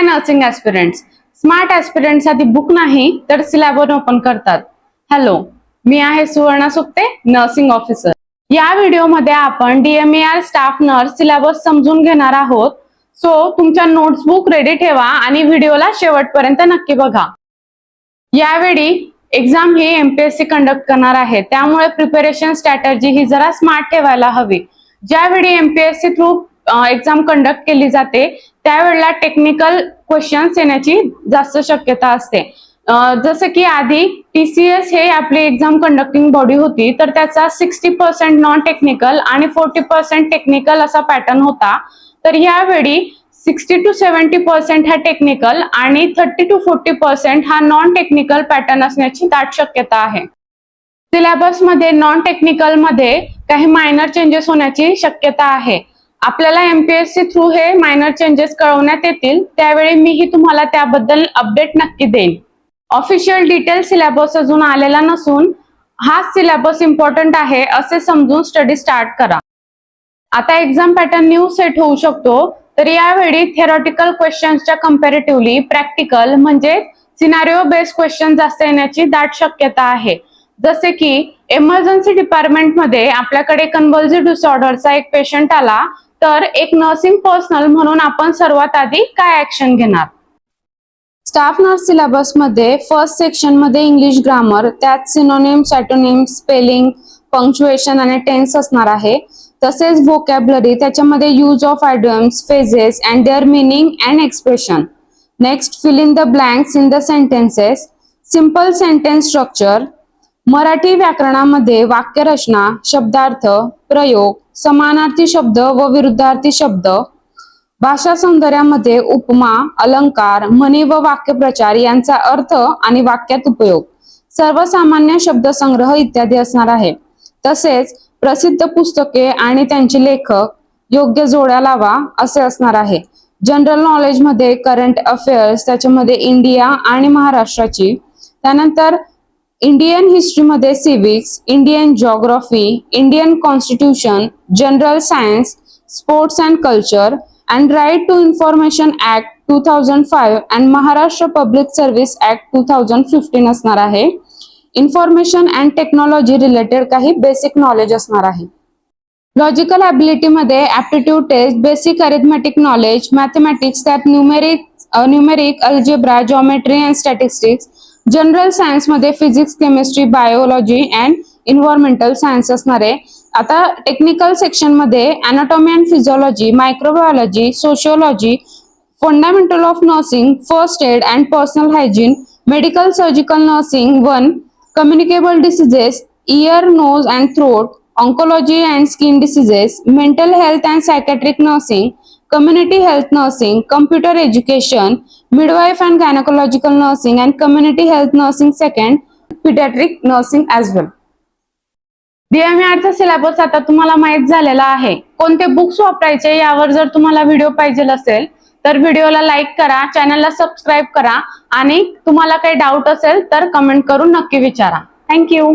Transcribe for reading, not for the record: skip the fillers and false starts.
हाय nursing ऍस्पिरंट्स, smart ऍस्पिरंट्स आधी book नाही तर सिलेबस ओपन करतात। हॅलो, मी आहे सुवर्णा सुक्ते, नर्सिंग ऑफिसर। या व्हिडिओमध्ये आपण DMER स्टाफ नर्स सिलेबस समजून घेणार आहोत। सो तुमच्या नोट्सबुक रेडी ठेवा आणि व्हिडिओला शेवटपर्यंत नक्की बघा। यावेळी एक्झाम ही MPSC कंडक्ट करणार आहे, त्यामुळे प्रिपरेशन स्ट्रॅटेजी ही जरा स्मार्ट ठेवायला हवी। ज्यावेळी MPSC थ्रू एक्झाम कंडक्ट केली जाते त्यावेळेला टेक्निकल क्वेश्चन्स येण्याची जास्त शक्यता असते। जसं की आधी TCS हे आपली एक्झाम कंडक्टिंग बॉडी होती, तर त्याचा 60% नॉन टेक्निकल आणि 40% टेक्निकल असा पॅटर्न होता। तर यावेळी 60 to 70% हा टेक्निकल आणि 30 to 40% हा नॉन टेक्निकल पॅटर्न असण्याची दाट शक्यता आहे। सिलेबस मध्ये नॉन टेक्निकल मध्ये काही मायनर चेंजेस होण्याची शक्यता आहे। आपल्याला MPSC थ्रू हे मायनर चेंजेस कळवण्यात येतील, त्यावेळी मीही तुम्हाला त्याबद्दल अपडेट नक्की देईन। ऑफिशियल डिटेल सिलेबस अजून आलेला नसून हा सिलेबस इम्पॉर्टंट आहे असे समजून स्टडी स्टार्ट करा। आता एक्झाम पॅटर्न न्यू सेट होऊ शकतो, तर यावेळी थेरॉटिकल क्वेश्चन्सच्या कंपॅरेटिव्हली प्रॅक्टिकल म्हणजे सिनारिओ बेस्ड क्वेश्चन जास्त येण्याची दाट शक्यता आहे। जसे की इमर्जन्सी डिपार्टमेंट मध्ये आपल्याकडे कन्व्हल्सिव्ह डिसऑर्डरचा एक पेशंट आला, तर एक नर्सिंग पर्सनल म्हणून आपण सर्वात आधी काय ऍक्शन घेणार। स्टाफ नर्स सिलेबस मध्ये फर्स्ट सेक्शन मध्ये इंग्लिश ग्रामर, त्यात सिनोनिम, सॅटोनिम, स्पेलिंग, पंक्च्युएशन आणि टेन्स असणार आहे। तसेच व्होकॅब्युलरी, त्याच्यामध्ये use of idioms, phrases and their meaning and expression. Next, fill in the blanks in the sentences, simple sentence structure. Marathi व्याकरणामध्ये वाक्यरचना, शब्दार्थ, प्रयोग, समानार्थी शब्द व विरुद्धार्थी शब्द। भाषा सौंदर्यामध्ये उपमा, अलंकार, म्हणी व वाक्यप्रचार यांचा अर्थ आणि वाक्यात उपयोग, सर्वसामान्य शब्दसंग्रह इत्यादी असणार आहे। तसेच प्रसिद्ध पुस्तके आणि त्यांचे लेखक, योग्य जोड्या लावा असे असणार आहे। जनरल नॉलेज मध्ये करंट अफेअर्स, त्याच्यामध्ये इंडिया आणि महाराष्ट्राची। त्यानंतर इंडियन हिस्ट्रीमध्ये civics, Indian geography, Indian constitution, general science, sports and culture and right to information act 2005 and Maharashtra public service act 2015 असणार आहे। इन्फॉर्मेशन अँड टेक्नॉलॉजी रिलेटेड काही बेसिक नॉलेज असणार आहे। लॉजिकल ॲबिलिटी मध्ये aptitude test, basic arithmetic knowledge, mathematics, त्यात numeric, algebra, geometry and statistics. General science मध्ये physics, chemistry, biology and environmental science असणार आहे। आता टेक्निकल सेक्शन मध्ये anatomy and physiology, microbiology, sociology, fundamental of nursing, first aid and personal hygiene, medical surgical nursing 1, communicable diseases, ear, nose and throat, oncology and skin diseases, mental health and psychiatric nursing, community health nursing, computer education, midwife and gynaecological nursing and community health nursing second, paediatric nursing as well. DMERचा syllabus आता तुम्हाला माहित झालेला आहे। कोणते books वापरायचे यावर जर तुम्हाला व्हिडिओ पाहिजे असेल तर व्हिडिओला लाईक करा, चॅनलला सबस्क्राईब करा आणि तुम्हाला काही डाऊट असेल तर कमेंट करून नक्की विचारा। थँक्यू।